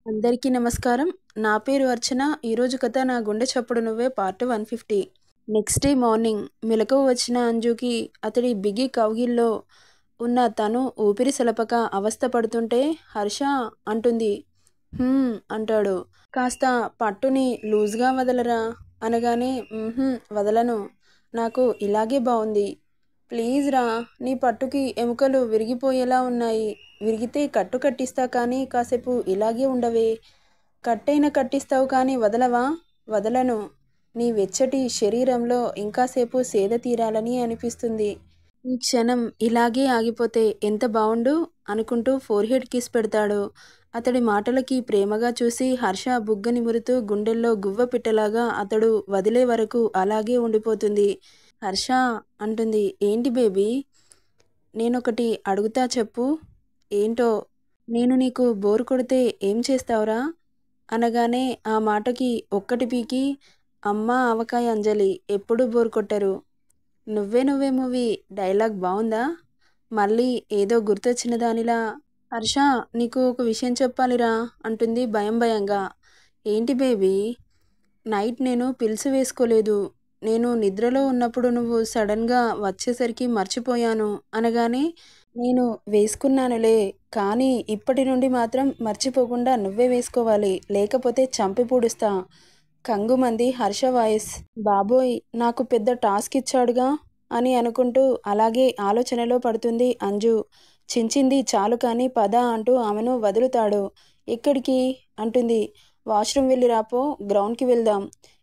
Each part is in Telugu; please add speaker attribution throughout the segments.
Speaker 1: అందరికీ నమస్కారం. నా పేరు అర్చన. ఈరోజు కథ నా గుండె చప్పుడు నువ్వే పార్ట్ 150. నెక్స్ట్ డే మార్నింగ్ మెలకువ వచ్చిన అంజుకి అతడి బిగి కౌగిల్లో ఉన్న తను ఊపిరి సలపక అవస్థ పడుతుంటే హర్ష అంటుంది. అంటాడు. కాస్త పట్టుని లూజ్గా వదలరా అనగానే వదలను, నాకు ఇలాగే బాగుంది, ప్లీజ్ రా, నీ పట్టుకి ఎముకలు విరిగిపోయేలా ఉన్నాయి, విరిగితే కట్టు కట్టిస్తా కానీ కాసేపు ఇలాగే ఉండవే, కట్టైన కట్టిస్తావు కానీ వదలవా? వదలను, నీ వెచ్చటి శరీరంలో ఇంకాసేపు సేద తీరాలని అనిపిస్తుంది, ఈ క్షణం ఇలాగే ఆగిపోతే ఎంత బావుండు అనుకుంటూ ఫోర్హెడ్ కిస్ పెడతాడు. అతడి మాటలకి ప్రేమగా చూసి హర్ష బుగ్గ నిమురుతూ గుండెల్లో గువ్వ పిట్టలాగా అతడు వదిలే వరకు అలాగే ఉండిపోతుంది. హర్ష అంటుంది. ఏంటి బేబీ? నేనొకటి అడుగుతా చెప్పు. ఏంటో? నేను నీకు బోర్ కొడితే ఏం చేస్తావురా అనగానే ఆ మాటకి ఒక్కటి పీకి, అమ్మా ఆవకాయ అంజలి ఎప్పుడూ బోర్ కొట్టరు, నువ్వే మూవీ డైలాగ్ బాగుందా? మళ్ళీ ఏదో గుర్తొచ్చిన దానిలా, హర్ష నీకు ఒక విషయం చెప్పాలిరా అంటుంది భయంగా. ఏంటి బేబీ? నైట్ నేను పిల్స్ వేసుకోలేదు, నేను నిద్రలో ఉన్నప్పుడు నువ్వు సడన్గా వచ్చేసరికి మర్చిపోయాను అనగానే, నేను వేసుకున్నానులే, కానీ ఇప్పటి నుండి మాత్రం మర్చిపోకుండా నువ్వే వేసుకోవాలి, లేకపోతే చంపి పూడుస్తా, కంగుమంది హర్ష వాయిస్. బాబోయ్, నాకు పెద్ద టాస్క్ ఇచ్చాడుగా అని అనుకుంటూ అలాగే ఆలోచనలో పడుతుంది అంజు. చించింది చాలు కానీ పద అంటూ ఆమెను వదులుతాడు. ఎక్కడికి అంటుంది. వాష్రూమ్ వెళ్ళి రాపో, గ్రౌండ్కి వెళ్దాం,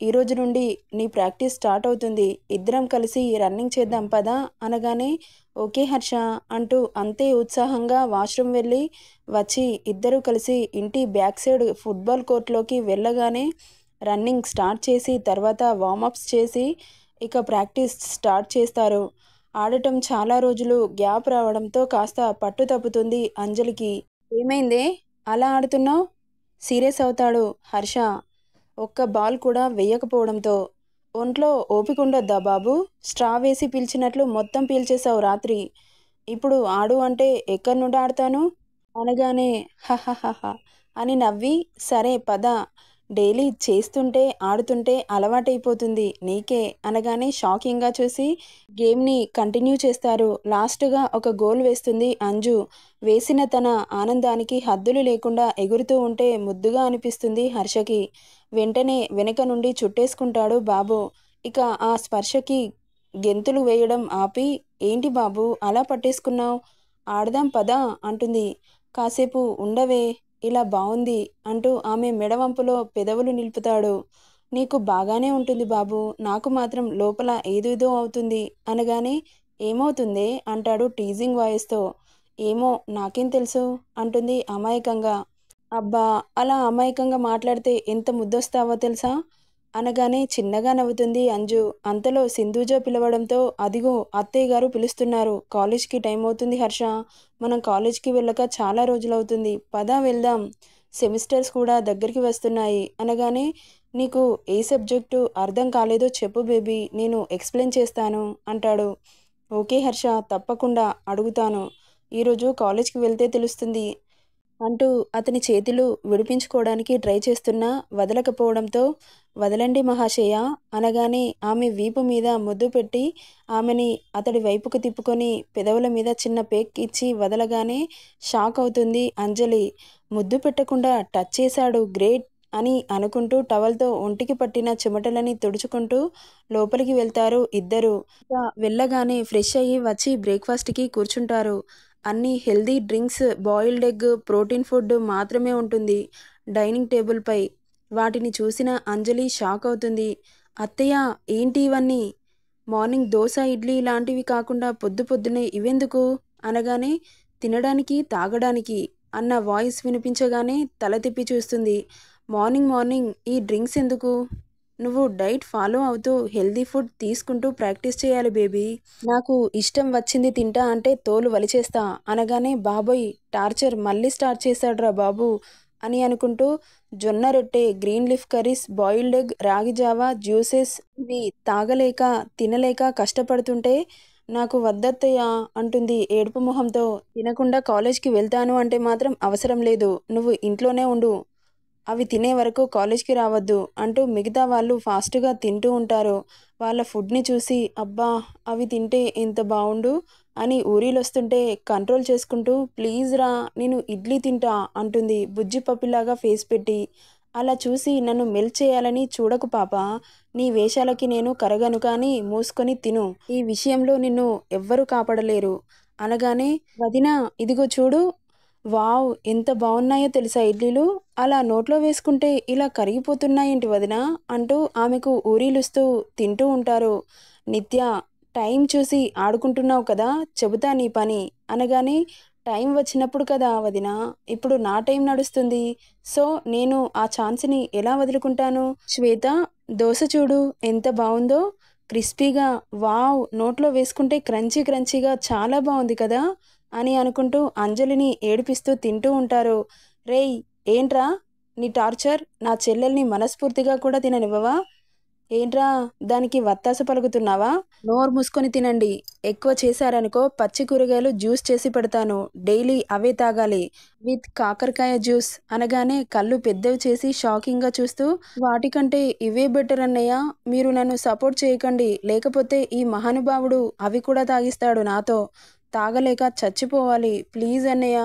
Speaker 1: ఈరోజు నుండి నీ ప్రాక్టీస్ స్టార్ట్ అవుతుంది, ఇద్దరం కలిసి రన్నింగ్ చేద్దాం పదా అనగానే, ఓకే హర్ష అంటూ అంతే ఉత్సాహంగా వాష్రూమ్ వెళ్ళి వచ్చి ఇద్దరూ కలిసి ఇంటి బ్యాక్ సైడ్ ఫుట్బాల్ కోర్ట్లోకి వెళ్ళగానే రన్నింగ్ స్టార్ట్ చేసి తర్వాత వార్మప్స్ చేసి ఇక ప్రాక్టీస్ స్టార్ట్ చేస్తారు. ఆడటం చాలా రోజులు గ్యాప్ రావడంతో కాస్త పట్టు తప్పుతుంది అంజలికి. ఏమైందే అలా ఆడుతున్నావు? సీరియస్ అవుతాడు హర్ష ఒక్క బాల్ కూడా వేయకపోవడంతో. ఒంట్లో ఓపిక ఉండొద్దా బాబు? స్ట్రా వేసి పీల్చినట్లు మొత్తం పీల్చేశావు రాత్రి, ఇప్పుడు ఆడు అంటే ఎక్కడి నుండి ఆడతాను అనగానే హహహహ అని నవ్వి, సరే పద, డైలీ చేస్తుంటే ఆడుతుంటే అలవాటైపోతుంది నీకే అనగానే షాకింగ్గా చూసి గేమ్ని కంటిన్యూ చేస్తారు. లాస్ట్గా ఒక గోల్ వేస్తుంది అంజు. వేసిన తన ఆనందానికి హద్దులు లేకుండా ఎగురుతూ ఉంటే ముద్దుగా అనిపిస్తుంది హర్షకి. వెంటనే వెనక నుండి చుట్టేసుకుంటాడు బాబు. ఇక ఆ స్పర్శకి గెంతులు వేయడం ఆపి, ఏంటి బాబు అలా పట్టేసుకున్నావు, ఆడదాం పదా అంటుంది. కాసేపు ఉండవే, ఇలా బాగుంది అంటూ ఆమె మెడవంపులో పెదవులు నిలుపుతాడు. నీకు బాగానే ఉంటుంది బాబు, నాకు మాత్రం లోపల ఏదేదో అవుతుంది అనగానే, ఏమవుతుందే అంటాడు టీజింగ్ వాయిస్తో. ఏమో నాకేం తెలుసు అంటుంది అమాయకంగా. అబ్బా, అలా అమాయకంగా మాట్లాడితే ఎంత ముద్దొస్తావో తెలుసా అనగానే చిన్నగా నవ్వుతుంది అంజు. అంతలో సింధూజ పిలవడంతో, అదిగో అత్తయ్య గారు పిలుస్తున్నారు, కాలేజ్కి టైం అవుతుంది హర్ష, మనం కాలేజ్కి వెళ్ళక చాలా రోజులవుతుంది, పదా వెళ్దాం, సెమిస్టర్స్ కూడా దగ్గరికి వస్తున్నాయి అనగానే, నీకు ఏ సబ్జెక్టు అర్థం కాలేదో చెప్పు బేబీ, నేను ఎక్స్ప్లెయిన్ చేస్తాను అంటాడు. ఓకే హర్ష, తప్పకుండా అడుగుతాను, ఈరోజు కాలేజ్కి వెళ్తే తెలుస్తుంది అంటూ అతని చేతులు విడిపించుకోవడానికి ట్రై చేస్తున్నా వదలకపోవడంతో, వదలండి మహాశయ అనగానే ఆమె వీపు మీద ముద్దు పెట్టి ఆమెని అతడి వైపుకు తిప్పుకొని పెదవుల మీద చిన్న పేక్ ఇచ్చి వదలగానే షాక్ అవుతుంది అంజలి. ముద్దు పెట్టకుండా టచ్ చేశాడు, గ్రేట్ అని అనుకుంటూ టవల్తో ఒంటికి పట్టిన చెమటలని తుడుచుకుంటూ లోపలికి వెళ్తారు ఇద్దరు. వెళ్ళగానే ఫ్రెష్ అయ్యి వచ్చి బ్రేక్ఫాస్ట్కి కూర్చుంటారు. అన్ని healthy drinks, boiled egg, protein food మాత్రమే ఉంటుంది డైనింగ్ టేబుల్పై. వాటిని చూసిన అంజలి షాక్ అవుతుంది. అత్తయ్య, ఏంటి ఇవన్నీ? మార్నింగ్ దోశ ఇడ్లీ లాంటివి కాకుండా పొద్దున్నే ఇవెందుకు అనగానే, తినడానికి తాగడానికి అన్న వాయిస్ వినిపించగానే తల తిప్పి చూస్తుంది. మార్నింగ్ ఈ డ్రింక్స్ ఎందుకు? నువ్వు డైట్ ఫాలో అవుతూ హెల్దీ ఫుడ్ తీసుకుంటూ ప్రాక్టీస్ చేయాలి బేబీ, నాకు ఇష్టం వచ్చింది తింటా అంటే తోలు వలిచేస్తా అనగానే, బాబోయ్, టార్చర్ మళ్ళీ స్టార్ట్ చేశాడ్రా బాబు అని అనుకుంటూ జొన్న రొట్టె, green leaf curries, boiled egg, రాగి జావా, జ్యూసెస్ ఇవి తాగలేక తినలేక కష్టపడుతుంటే, నాకు వద్దత్తయ్య అంటుంది ఏడుపు మొహంతో. తినకుండా కాలేజ్కి వెళ్తాను అంటే మాత్రం అవసరం లేదు, నువ్వు ఇంట్లోనే ఉండు, అవి తినే వరకు కాలేజ్కి రావద్దు అంటూ మిగతా వాళ్ళు ఫాస్ట్గా తింటూ ఉంటారు. వాళ్ళ ఫుడ్ని చూసి అబ్బా అవి తింటే ఎంత బాగుండు అని ఊరిలొస్తుంటే కంట్రోల్ చేసుకుంటూ ప్లీజ్ రా నేను ఇడ్లీ తింటా అంటుంది బుజ్జి పప్పిలాగా ఫేస్ పెట్టి. అలా చూసి నన్ను మెల్ట్ చేయాలని చూడకు పాప, నీ వేషాలకి నేను కరగను కానీ మూసుకొని తిను, ఈ విషయంలో నిన్ను ఎవ్వరూ కాపాడలేరు అనగానే వదినా ఇదిగో చూడు, వావ్ ఎంత బాగున్నాయో తెలుసా ఇడ్లీలు, అలా నోట్లో వేసుకుంటే ఇలా కరిగిపోతున్నాయేంటి వదినా అంటూ ఆమెకు ఊరిలుస్తూ తింటూ ఉంటారు. నిత్య టైం చూసి ఆడుకుంటున్నావు కదా, చెబుతా నీ పని అనగానే టైం వచ్చినప్పుడు కదా వదినా, ఇప్పుడు నా టైం నడుస్తుంది, సో నేను ఆ ఛాన్స్ని ఎలా వదులుకుంటాను. శ్వేత దోశ చూడు ఎంత బాగుందో, క్రిస్పీగా, వావ్ నోట్లో వేసుకుంటే క్రంచీ క్రంచీగా చాలా బాగుంది కదా అని అనుకుంటూ అంజలిని ఏడిపిస్తూ తింటూ ఉంటారు. రేయ్ ఏంట్రా నీ టార్చర్, నా చెల్లెల్ని మనస్ఫూర్తిగా కూడా తిననివ్వవా, ఏంట్రా దానికి వత్తాస పలుకుతున్నావా, నోరు మూసుకొని తినండి, ఎక్కువ చేశారనుకో పచ్చి కూరగాయలు జ్యూస్ చేసి పెడతాను, డైలీ అవే తాగాలి విత్ కాకరకాయ జ్యూస్ అనగానే కళ్ళు పెద్దవి చేసి షాకింగ్గా చూస్తూ వాటికంటే ఇవే బెటర్ అన్నయ్య, మీరు నన్ను సపోర్ట్ చేయకండి లేకపోతే ఈ మహానుభావుడు అవి కూడా తాగిస్తాడు నాతో, తాగలేక చచ్చిపోవాలి ప్లీజ్ అన్నయ్య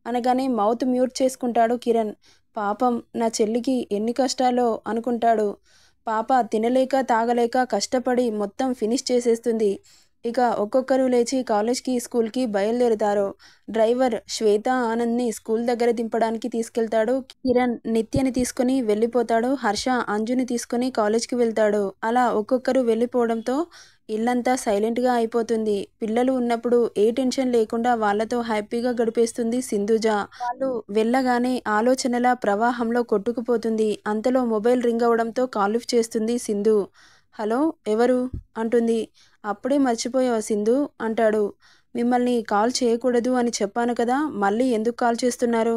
Speaker 1: అనగానే మౌత్ మ్యూట్ చేసుకుంటాడు కిరణ్. పాపం నా చెల్లికి ఎన్ని కష్టాలో అనుకుంటాడు. పాప తినలేక తాగలేక కష్టపడి మొత్తం ఫినిష్ చేసేస్తుంది. ఇక ఒక్కొక్కరు లేచి కాలేజ్కి స్కూల్కి బయలుదేరుతారు. డ్రైవర్ శ్వేత ఆనంద్ని స్కూల్ దగ్గర దింపడానికి తీసుకెళ్తాడు. కిరణ్ నిత్యని తీసుకుని వెళ్ళిపోతాడు. హర్ష అంజుని తీసుకుని కాలేజ్కి వెళ్తాడు. అలా ఒక్కొక్కరు వెళ్ళిపోవడంతో ఇల్లంతా సైలెంట్గా అయిపోతుంది. పిల్లలు ఉన్నప్పుడు ఏ టెన్షన్ లేకుండా వాళ్ళతో హ్యాపీగా గడిపేస్తుంది సింధుజ. వాళ్ళు వెళ్ళగానే ఆలోచనల ప్రవాహంలో కొట్టుకుపోతుంది. అంతలో మొబైల్ రింగ్ అవడంతో కాల్ లిఫ్ట్ చేస్తుంది సింధు. హలో ఎవరు అంటుంది. అప్పుడే మర్చిపోయావా సింధు అంటాడు. మిమ్మల్ని కాల్ చేయకూడదు అని చెప్పాను కదా, మళ్ళీ ఎందుకు కాల్ చేస్తున్నారు,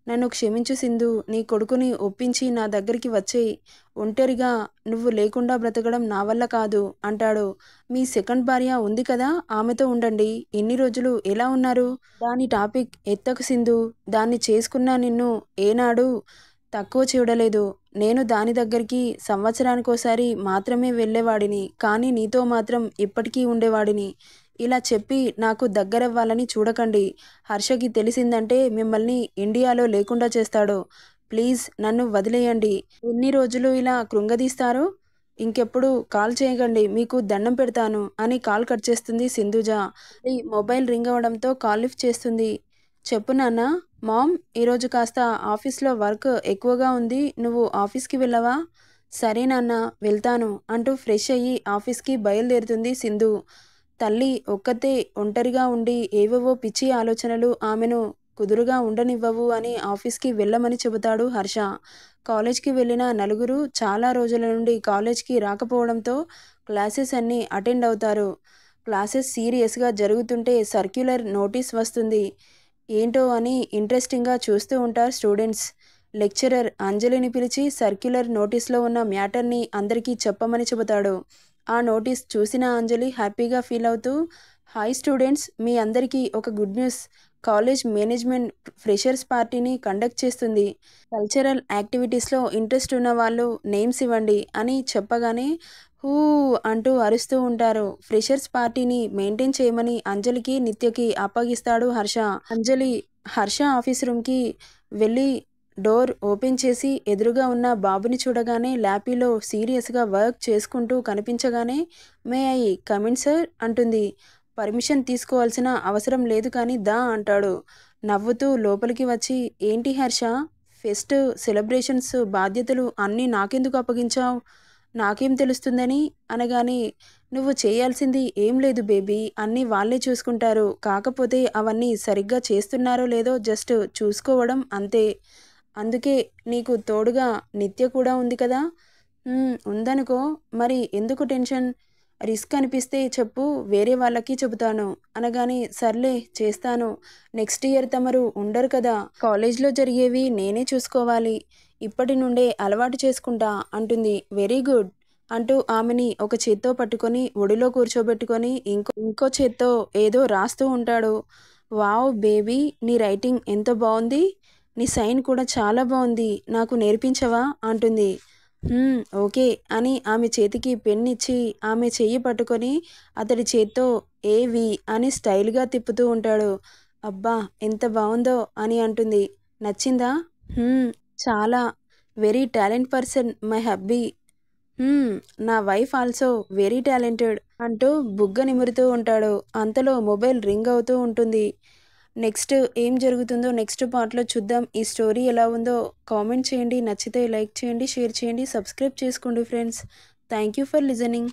Speaker 1: నన్ను క్షమించు సింధు, నీ కొడుకుని ఒప్పించి నా దగ్గరికి వచ్చేయి, ఒంటరిగా నువ్వు లేకుండా బ్రతకడం నా వల్ల కాదు అంటాడు. మీ సెకండ్ భార్య ఉంది కదా, ఆమెతో ఉండండి, ఇన్ని రోజులు ఎలా ఉన్నారు, దాని టాపిక్ ఎత్తకు సింధు, దాన్ని చేసుకున్నా నిన్ను ఏనాడు తక్కువ చూడలేదు, నేను దాని దగ్గరికి సంవత్సరానికోసారి మాత్రమే వెళ్ళేవాడిని, కానీ నీతో మాత్రం ఇప్పటికీ ఉండేవాడిని, ఇలా చెప్పి నాకు దగ్గరవ్వాలని చూడకండి, హర్షకి తెలిసిందంటే మిమ్మల్ని ఇండియాలో లేకుండా చేస్తాడు, ప్లీజ్ నన్ను వదిలేయండి, ఎన్ని రోజులు ఇలా కృంగదీస్తారు, ఇంకెప్పుడు కాల్ చేయకండి, మీకు దండం పెడతాను అని కాల్ కట్ చేస్తుంది సింధుజ. ఈ మొబైల్ రింగ్ అవ్వడంతో కాల్ లిఫ్ట్ చేస్తుంది. చెప్పు నాన్న. మామ్ ఈరోజు కాస్త ఆఫీస్లో వర్క్ ఎక్కువగా ఉంది, నువ్వు ఆఫీస్కి వెళ్ళవా, సరే నాన్న వెళ్తాను అంటూ ఫ్రెష్ అయ్యి ఆఫీస్కి బయలుదేరుతుంది సింధు. తల్లి ఒక్కతే ఒంటరిగా ఉండి ఏవేవో పిచ్చి ఆలోచనలు ఆమెను కుదురుగా ఉండనివ్వవు అని ఆఫీస్కి వెళ్ళమని చెబుతాడు హర్ష. కాలేజ్కి వెళ్ళిన నలుగురు చాలా రోజుల నుండి కాలేజ్కి రాకపోవడంతో క్లాసెస్ అన్నీ అటెండ్ అవుతారు. క్లాసెస్ సీరియస్గా జరుగుతుంటే సర్క్యులర్ నోటీస్ వస్తుంది. ఏంటో అని ఇంట్రెస్టింగ్గా చూస్తూ ఉంటారు స్టూడెంట్స్. లెక్చరర్ అంజలిని పిలిచి సర్క్యులర్ నోటీస్లో ఉన్న మ్యాటర్ని అందరికీ చెప్పమని చెబుతాడు. ఆ నోటీస్ చూసిన అంజలి హ్యాపీగా ఫీల్ అవుతూ, హాయ్ స్టూడెంట్స్, మీ అందరికీ ఒక good news, college management freshers పార్టీని కండక్ట్ చేస్తుంది, కల్చరల్ యాక్టివిటీస్లో ఇంట్రెస్ట్ ఉన్న వాళ్ళు నేమ్స్ ఇవ్వండి అని చెప్పగానే హూ అంటూ అరుస్తూ ఉంటారు. ఫ్రెషర్స్ పార్టీని మెయింటైన్ చేయమని అంజలికి నిత్యకి అప్పగిస్తాడు హర్ష. అంజలి హర్ష ఆఫీస్ రూమ్కి వెళ్ళి డోర్ ఓపెన్ చేసి ఎదురుగా ఉన్న బాబుని చూడగానే ల్యాపీలో సీరియస్గా వర్క్ చేసుకుంటూ కనిపించగానే మే ఐ కమిన్ సార్ అంటుంది. పర్మిషన్ తీసుకోవాల్సిన అవసరం లేదు కానీ దా అంటాడు. నవ్వుతూ లోపలికి వచ్చి ఏంటి హర్ష, ఫెస్ట్ సెలబ్రేషన్స్ బాధ్యతలు అన్నీ నాకెందుకు అప్పగించావు, నాకేం తెలుస్తుందని అనగానే నువ్వు చేయాల్సింది ఏం లేదు బేబీ, అన్నీ వాళ్ళే చూసుకుంటారు, కాకపోతే అవన్నీ సరిగ్గా చేస్తున్నారో లేదో జస్ట్ చూసుకోవడం అంతే, అందుకే నీకు తోడుగా నిత్య కూడా ఉంది కదా, ఉందనుకో, మరి ఎందుకు టెన్షన్, రిస్క్ అనిపిస్తే చెప్పు, వేరే వాళ్ళకి చెబుతాను అనగానే సర్లే చేస్తాను, నెక్స్ట్ ఇయర్ తమరు ఉండరు కదా, కాలేజ్లో జరిగేవి నేనే చూసుకోవాలి, ఇప్పటి నుండే అలవాటు చేసుకుంటా అంటుంది. వెరీ గుడ్ అంటూ ఆమెని ఒక చేత్తో పట్టుకొని ఒడిలో కూర్చోబెట్టుకొని ఇంకో చేత్తో ఏదో రాస్తూ ఉంటాడు. వావ్ బేబీ, నీ రైటింగ్ ఎంత బాగుంది, నీ సైన్ కూడా చాలా బాగుంది, నాకు నేర్పించవా అంటుంది. ఓకే అని ఆమె చేతికి పెన్ ఇచ్చి ఆమె చెయ్యి పట్టుకొని అతడి చేత్తో ఏవి అని స్టైల్గా తిప్పుతూ ఉంటాడు. అబ్బా ఎంత బాగుందో అని అంటుంది. నచ్చిందా? "హ్మ్, చాలా. Very talent person my hubby. హ్మ్. నా వైఫ్ ఆల్సో వెరీ టాలెంటెడ్" అంటూ బుగ్గ నిమురుతూ ఉంటాడు. అంతలో మొబైల్ రింగ్ అవుతూ ఉంటుంది. నెక్స్ట్ ఏం జరుగుతుందో నెక్స్ట్ పార్ట్‌లో చూద్దాం. ఈ స్టోరీ ఎలా ఉందో కామెంట్ చేయండి. నచ్చితే లైక్ చేయండి, షేర్ చేయండి, సబ్స్క్రైబ్ చేసుకోండి friends. Thank you for listening.